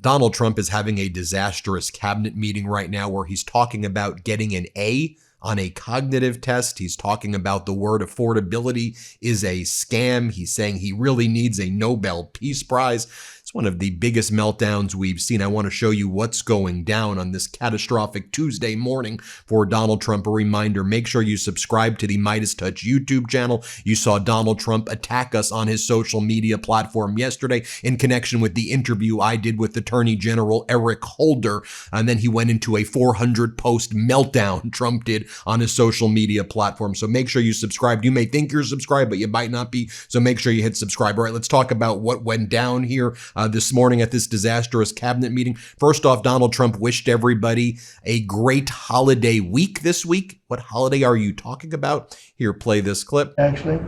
Donald Trump is having a disastrous cabinet meeting right now where he's talking about getting an A on a cognitive test. He's talking about the word affordability is a scam. He's saying he really needs a Nobel Peace Prize. It's one of the biggest meltdowns we've seen. I want to show you what's going down on this catastrophic Tuesday morning for Donald Trump. A reminder, make sure you subscribe to the MeidasTouch YouTube channel. You saw Donald Trump attack us on his social media platform yesterday in connection with the interview I did with Attorney General Eric Holder. And then he went into a 400-post meltdown Trump did on his social media platform. So make sure you subscribe. You may think you're subscribed, but you might not be. So make sure you hit subscribe. All right, let's talk about what went down here this morning at this disastrous cabinet meeting. First off, Donald Trump wished everybody a great holiday week this week. What holiday are you talking about? Here, play this clip. Actually,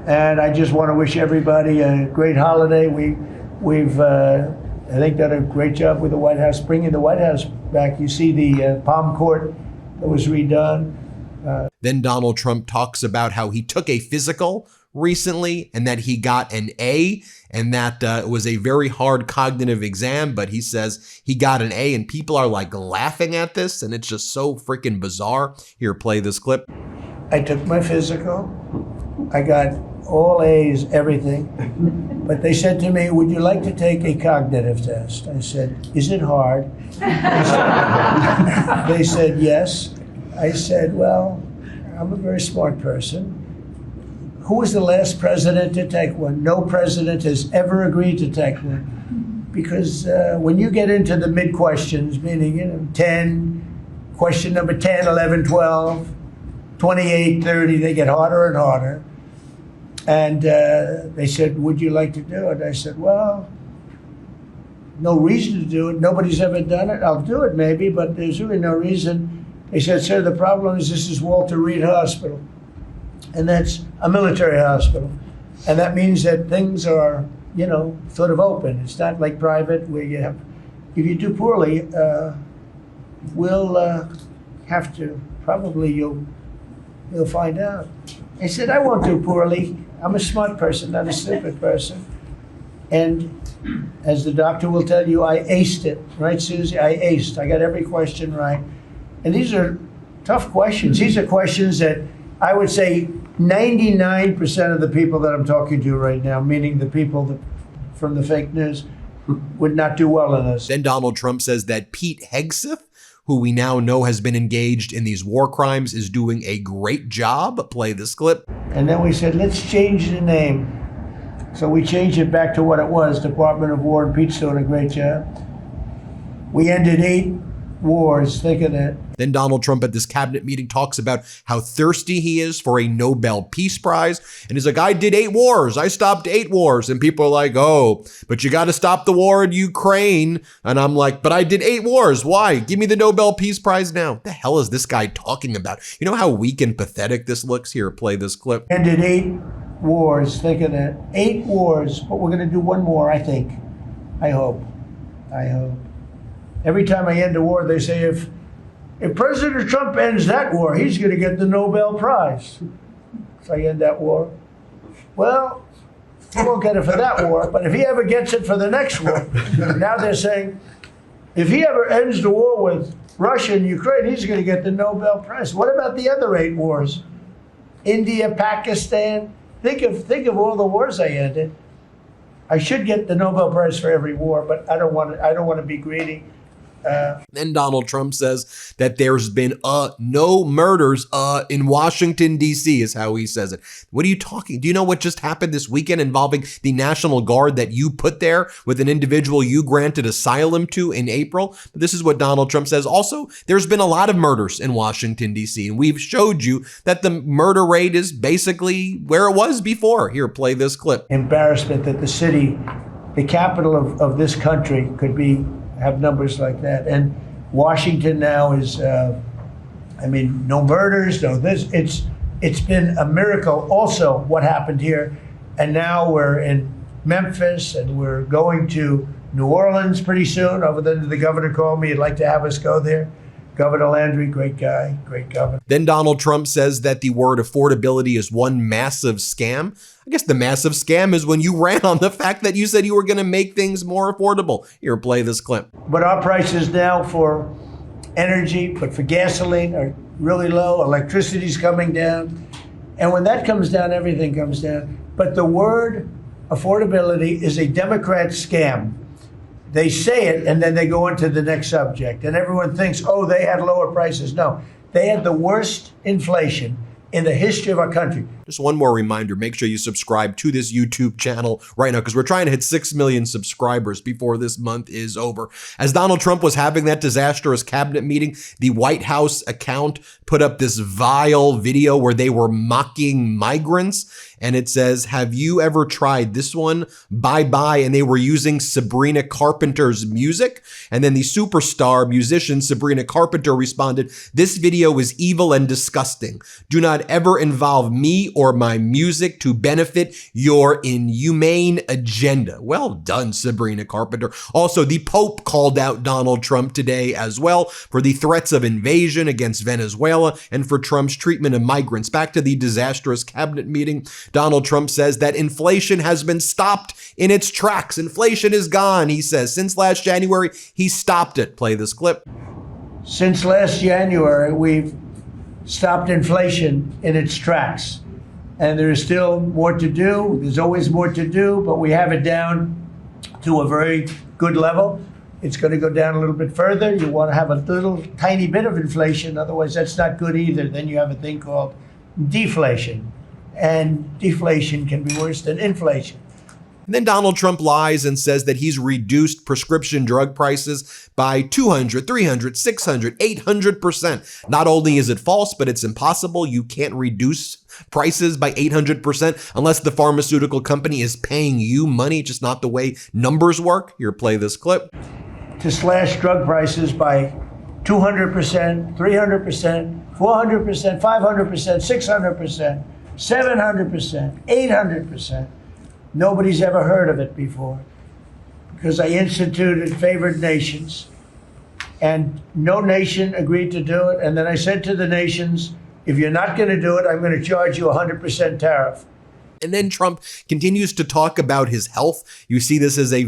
and I just want to wish everybody a great holiday. We've I think done a great job with the White House, bringing the White House back. You see the Palm Court that was redone. Then Donald Trump talks about how he took a physical recently and that he got an A, and that it was a very hard cognitive exam, but he says he got an A, and people are like laughing at this, and it's just so freaking bizarre. Here, play this clip. I took my physical. I got all A's, everything. But they said to me, would you like to take a cognitive test? I said, is it hard? They said, yes. I said, well, I'm a very smart person. Who was the last president to take one? No president has ever agreed to take one. Because when you get into the mid-questions, meaning 10, question number 10, 11, 12, 28, 30, they get harder and harder. And they said, would you like to do it? I said, well, no reason to do it. Nobody's ever done it. I'll do it maybe, but there's really no reason. They said, sir, the problem is this is Walter Reed Hospital. And that's a military hospital. And that means that things are, sort of open. It's not like private where you have, if you do poorly, we'll have to, probably you'll find out. I said, I won't do poorly. I'm a smart person, not a stupid person. And as the doctor will tell you, I aced it, right, Susie? I aced. I got every question right. And these are tough questions. These are questions that I would say 99% of the people that I'm talking to right now, meaning the people from the fake news, would not do well in this. Then Donald Trump says that Pete Hegseth, who we now know has been engaged in these war crimes, is doing a great job. Play this clip. And then we said, let's change the name. So we changed it back to what it was, Department of War, and Pete's doing a great job. We ended 8 wars, think of that. Then Donald Trump at this cabinet meeting talks about how thirsty he is for a Nobel Peace Prize. And he's like, I did 8 wars. I stopped 8 wars. And people are like, oh, but you got to stop the war in Ukraine. And I'm like, but I did 8 wars. Why? Give me the Nobel Peace Prize now. What the hell is this guy talking about? You know how weak and pathetic this looks? Here, play this clip. Ended 8 wars, think of that. 8 wars, but we're going to do 1 more, I think. I hope. Every time I end a war, they say, if President Trump ends that war, he's going to get the Nobel Prize. If I end that war, well, he won't get it for that war, but if he ever gets it for the next war, now they're saying, if he ever ends the war with Russia and Ukraine, he's going to get the Nobel Prize. What about the other 8 wars? India, Pakistan. Think of all the wars I ended. I should get the Nobel Prize for every war, but I don't want to be greedy. Then Donald Trump says that there's been no murders in Washington, D.C. is how he says it. What are you talking? Do you know what just happened this weekend involving the National Guard that you put there with an individual you granted asylum to in April? But this is what Donald Trump says. Also, there's been a lot of murders in Washington, D.C., and we've showed you that the murder rate is basically where it was before. Here, play this clip. Embarrassment that the city, the capital of this country, could have numbers like that. And Washington now is, no murders, no this. It's been a miracle also what happened here. And now we're in Memphis and we're going to New Orleans pretty soon. Over there, the governor called me, he'd like to have us go there. Governor Landry, great guy, great governor. Then Donald Trump says that the word affordability is one massive scam. I guess the massive scam is when you ran on the fact that you said you were going to make things more affordable. Here, play this clip. But our prices now for energy, but for gasoline are really low. Electricity's coming down. And when that comes down, everything comes down. But the word affordability is a Democrat scam. They say it, and then they go into the next subject. And everyone thinks, oh, they had lower prices. No, they had the worst inflation in the history of our country. Just one more reminder, make sure you subscribe to this YouTube channel right now because we're trying to hit 6 million subscribers before this month is over. As Donald Trump was having that disastrous cabinet meeting, the White House account put up this vile video where they were mocking migrants. And it says, have you ever tried this one? Bye bye. And they were using Sabrina Carpenter's music. And then the superstar musician Sabrina Carpenter responded, this video is evil and disgusting. Do not ever involve me or my music to benefit your inhumane agenda. Well done, Sabrina Carpenter. Also, the Pope called out Donald Trump today as well for the threats of invasion against Venezuela and for Trump's treatment of migrants. Back to the disastrous cabinet meeting. Donald Trump says that inflation has been stopped in its tracks. Inflation is gone, he says. Since last January, he stopped it. Play this clip. Since last January, we've stopped inflation in its tracks. And there is still more to do. There's always more to do, but we have it down to a very good level. It's going to go down a little bit further. You want to have a little tiny bit of inflation. Otherwise, that's not good either. Then you have a thing called deflation. And deflation can be worse than inflation. And then Donald Trump lies and says that he's reduced prescription drug prices by 200, 300, 600, 800%. Not only is it false, but it's impossible. You can't reduce prices by 800% unless the pharmaceutical company is paying you money, just not the way numbers work. Here, play this clip. To slash drug prices by 200%, 300%, 400%, 500%, 600%, 700%, 800%. Nobody's ever heard of it before because I instituted favored nations and no nation agreed to do it. And then I said to the nations, if you're not going to do it, I'm going to charge you 100% tariff. And then Trump continues to talk about his health. You see this as a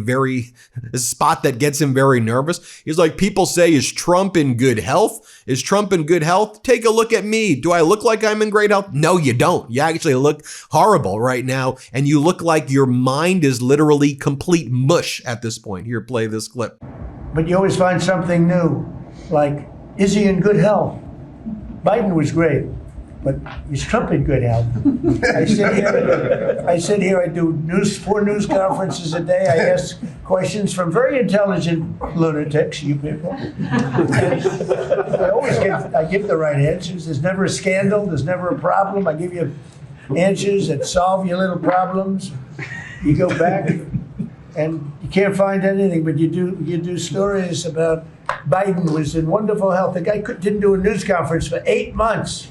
spot that gets him very nervous. He's like, people say, is Trump in good health? Is Trump in good health? Take a look at me. Do I look like I'm in great health? No, you don't. You actually look horrible right now. And you look like your mind is literally complete mush at this point. Here, play this clip. But you always find something new. Like, is he in good health? Biden was great. But is Trump in good health? I sit here, I do 4 news conferences a day. I ask questions from very intelligent lunatics, you people. I give the right answers. There's never a scandal, there's never a problem. I give you answers that solve your little problems. You go back and you can't find anything, but you do stories about Biden was in wonderful health. The guy didn't do a news conference for 8 months.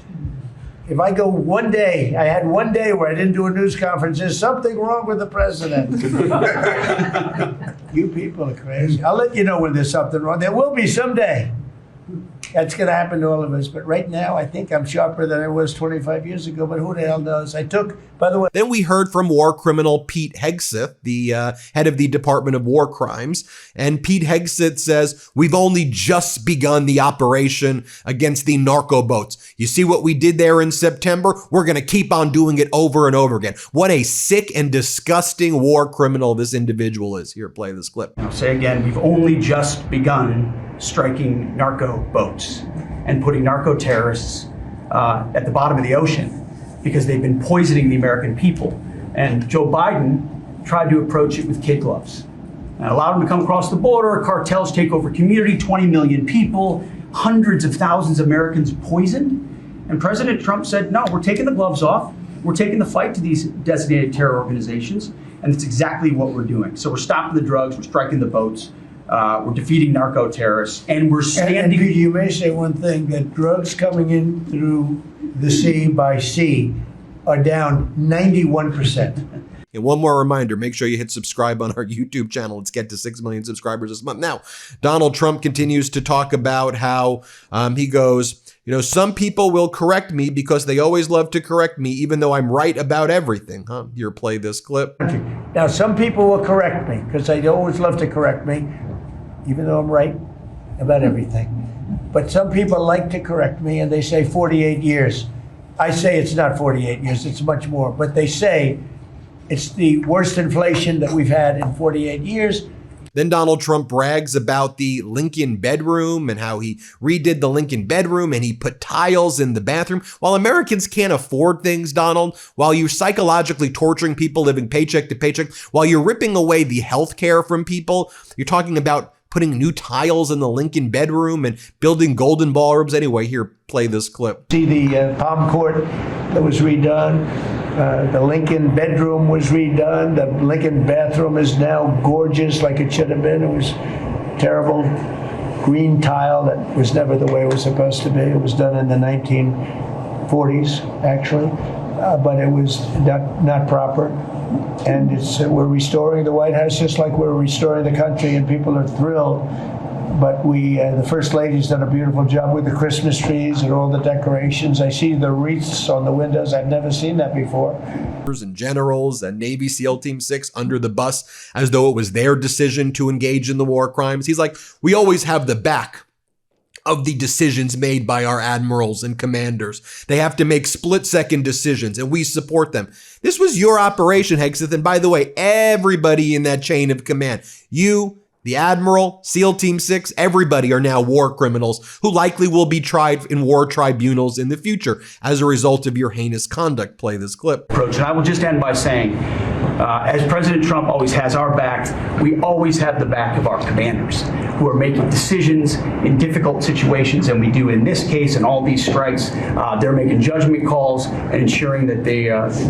If I go one day, I had one day where I didn't do a news conference, there's something wrong with the president. You people are crazy. I'll let you know when there's something wrong. There will be someday. That's going to happen to all of us. But right now, I think I'm sharper than I was 25 years ago. But who the hell knows? By the way. Then we heard from war criminal Pete Hegseth, the head of the Department of War Crimes. And Pete Hegseth says, we've only just begun the operation against the narco boats. You see what we did there in September? We're going to keep on doing it over and over again. What a sick and disgusting war criminal this individual is. Here, play this clip. I'll say again, we've only just begun striking narco boats and putting narco terrorists at the bottom of the ocean because they've been poisoning the American people. And Joe Biden tried to approach it with kid gloves. And allowed them to come across the border, cartels take over community, 20 million people, hundreds of thousands of Americans poisoned. And President Trump said, no, we're taking the gloves off. We're taking the fight to these designated terror organizations. And that's exactly what we're doing. So we're stopping the drugs, we're striking the boats. We're defeating narco terrorists, and we're standing. And you may say one thing, that drugs coming in through the sea by sea are down 91%. And one more reminder, make sure you hit subscribe on our YouTube channel. Let's get to 6 million subscribers this month. Now, Donald Trump continues to talk about how he goes, some people will correct me because they always love to correct me, even though I'm right about everything. Here, play this clip. Now, some people will correct me because they always love to correct me, even though I'm right about everything. But some people like to correct me and they say 48 years. I say it's not 48 years, it's much more. But they say it's the worst inflation that we've had in 48 years. Then Donald Trump brags about the Lincoln bedroom and how he redid the Lincoln bedroom and he put tiles in the bathroom. While Americans can't afford things, Donald, while you're psychologically torturing people living paycheck to paycheck, while you're ripping away the health care from people, you're talking about putting new tiles in the Lincoln bedroom and building golden ballrooms. Anyway, here, play this clip. See the palm court that was redone. The Lincoln bedroom was redone. The Lincoln bathroom is now gorgeous like it should have been. It was terrible green tile that was never the way it was supposed to be. It was done in the 1940s, actually, but it was not proper. And we're restoring the White House just like we're restoring the country, and people are thrilled. But the First Lady's done a beautiful job with the Christmas trees and all the decorations. I see the wreaths on the windows. I've never seen that before. And generals and Navy SEAL Team 6 under the bus as though it was their decision to engage in the war crimes. He's like, we always have the back of the decisions made by our admirals and commanders. They have to make split-second decisions, and we support them. This was your operation, Hegseth. And by the way, everybody in that chain of command, you, the Admiral, SEAL Team 6, everybody are now war criminals who likely will be tried in war tribunals in the future as a result of your heinous conduct. Play this clip. Approach. And I will just end by saying, as President Trump always has our back, we always have the back of our commanders who are making decisions in difficult situations, and we do in this case and all these strikes. They're making judgment calls and ensuring that they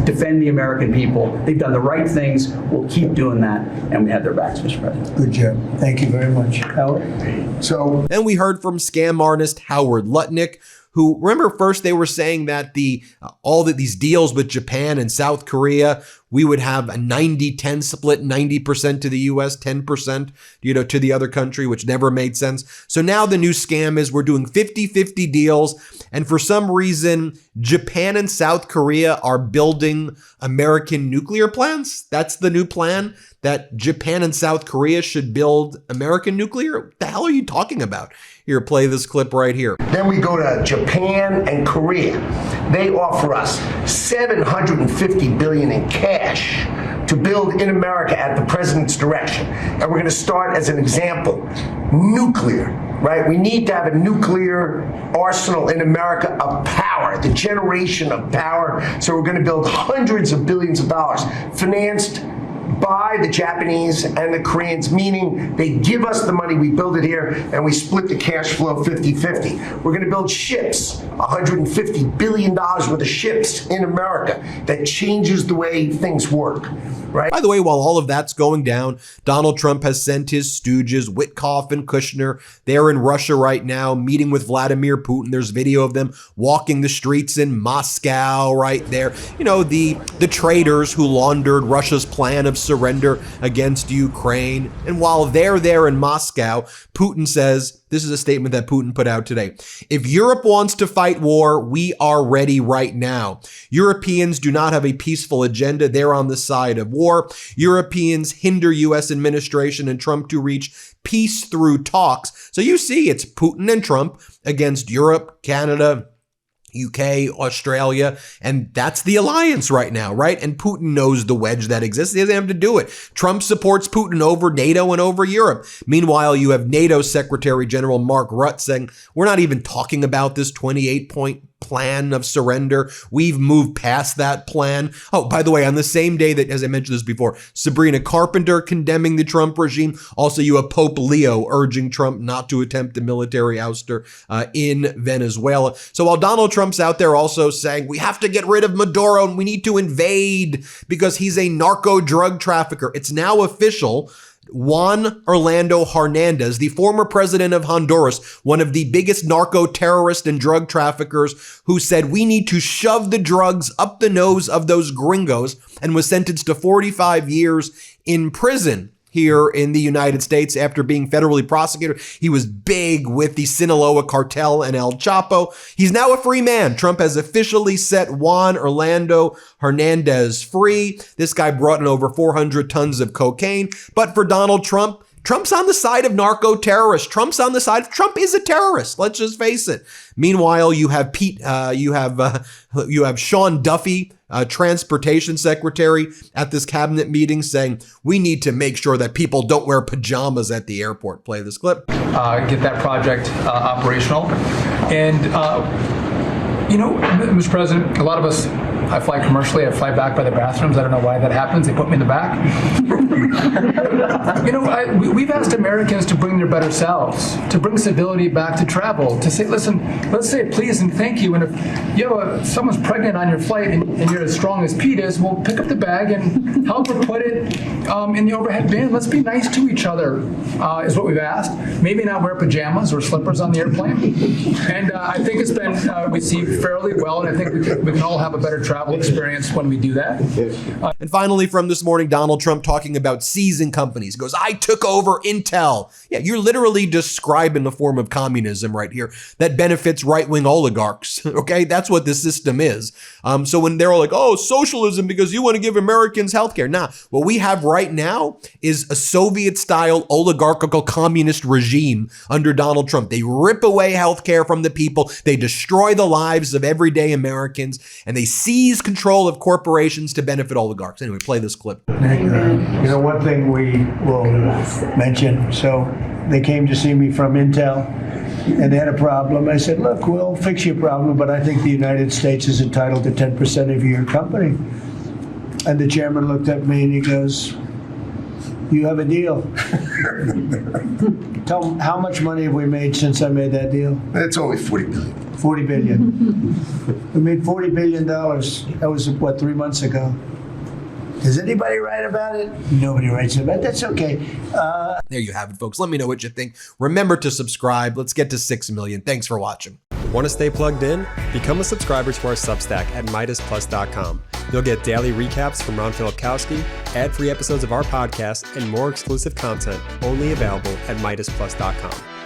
defend the American people. They've done the right things. We'll keep doing that, and we have their backs, Mr. President. Good job. Thank you very much, Howard. So then we heard from scam artist Howard Lutnick, who, remember, first they were saying that these deals with Japan and South Korea, we would have a 90-10 split, 90% to the US, 10%, to the other country, which never made sense. So now the new scam is we're doing 50-50 deals. And for some reason, Japan and South Korea are building American nuclear plants. That's the new plan, that Japan and South Korea should build American nuclear. What the hell are you talking about? Here, play this clip right here. Then we go to Japan and Korea. They offer us $750 billion in cash to build in America at the president's direction. And we're going to start, as an example, nuclear, right? We need to have a nuclear arsenal in America of power, the generation of power. So we're going to build hundreds of billions of dollars financed by the Japanese and the Koreans, meaning they give us the money, we build it here, and we split the cash flow 50-50. We're going to build ships, $150 billion worth of ships in America. That changes the way things work, right? By the way, while all of that's going down, Donald Trump has sent his stooges, Witkoff and Kushner. They're in Russia right now, meeting with Vladimir Putin. There's video of them walking the streets in Moscow right there. The traitors who laundered Russia's plan of surrender against Ukraine. And while they're there in Moscow, Putin says, this is a statement that Putin put out today, if Europe wants to fight war, we are ready right now. Europeans do not have a peaceful agenda. They're on the side of war. Europeans hinder U.S. administration and Trump to reach peace through talks. So you see, it's Putin and Trump against Europe, Canada, UK, Australia, and that's the alliance right now, right? And Putin knows the wedge that exists. He doesn't have to do it. Trump supports Putin over NATO and over Europe. Meanwhile, you have NATO Secretary General Mark Rutte saying, we're not even talking about this 28-point plan of surrender. We've moved past that plan. Oh, by the way, on the same day that, as I mentioned this before, Sabrina Carpenter condemning the Trump regime, also you have Pope Leo urging Trump not to attempt a military ouster in Venezuela. So while Donald Trump's out there also saying we have to get rid of Maduro and we need to invade because he's a narco drug trafficker, it's now official. Juan Orlando Hernandez, the former president of Honduras, one of the biggest narco-terrorist and drug traffickers, who said we need to shove the drugs up the nose of those gringos, and was sentenced to 45 years in prison here in the United States after being federally prosecuted. He was big with the Sinaloa cartel and El Chapo. He's now a free man. Trump has officially set Juan Orlando Hernandez free. This guy brought in over 400 tons of cocaine. But for Donald Trump, Trump's on the side of narco-terrorists. Trump is a terrorist. Let's just face it. Meanwhile, you have Sean Duffy, transportation secretary, at this cabinet meeting saying, we need to make sure that people don't wear pajamas at the airport. Play this clip. Get that project operational. And, Mr. President, a lot of us, I fly commercially, I fly back by the bathrooms. I don't know why that happens. They put me in the back. We've asked Americans to bring their better selves, to bring civility back to travel, to say, listen, let's say please and thank you. And if you have someone's pregnant on your flight and you're as strong as Pete is, well, pick up the bag and help her put it in the overhead bin. Let's be nice to each other, is what we've asked. Maybe not wear pajamas or slippers on the airplane. And I think it's been received fairly well, and I think we can all have a better travel experience when we do that. And finally, from this morning, Donald Trump talking about seizing companies. He goes, I took over Intel. Yeah, you're literally describing a form of communism right here that benefits right-wing oligarchs. Okay, that's what the system is. So when they're all like, oh, socialism because you want to give Americans healthcare. Nah, what we have right now is a Soviet-style oligarchical communist regime under Donald Trump. They rip away healthcare from the people. They destroy the lives of everyday Americans, and they seize control of corporations to benefit oligarchs. Anyway, play this clip. One thing we will mention, so they came to see me from Intel and they had a problem. I said, look, we'll fix your problem, but I think the United States is entitled to 10% of your company. And the chairman looked at me and he goes, you have a deal. Tell them, how much money have we made since I made that deal? It's only $40 billion. $40 billion. We made $40 billion. That was, 3 months ago. Does anybody write about it? Nobody writes about it. That's okay. There you have it, folks. Let me know what you think. Remember to subscribe. Let's get to 6 million. Thanks for watching. Want to stay plugged in? Become a subscriber to our Substack at MeidasPlus.com. You'll get daily recaps from Ron Filipkowski, ad-free episodes of our podcast, and more exclusive content only available at MeidasPlus.com.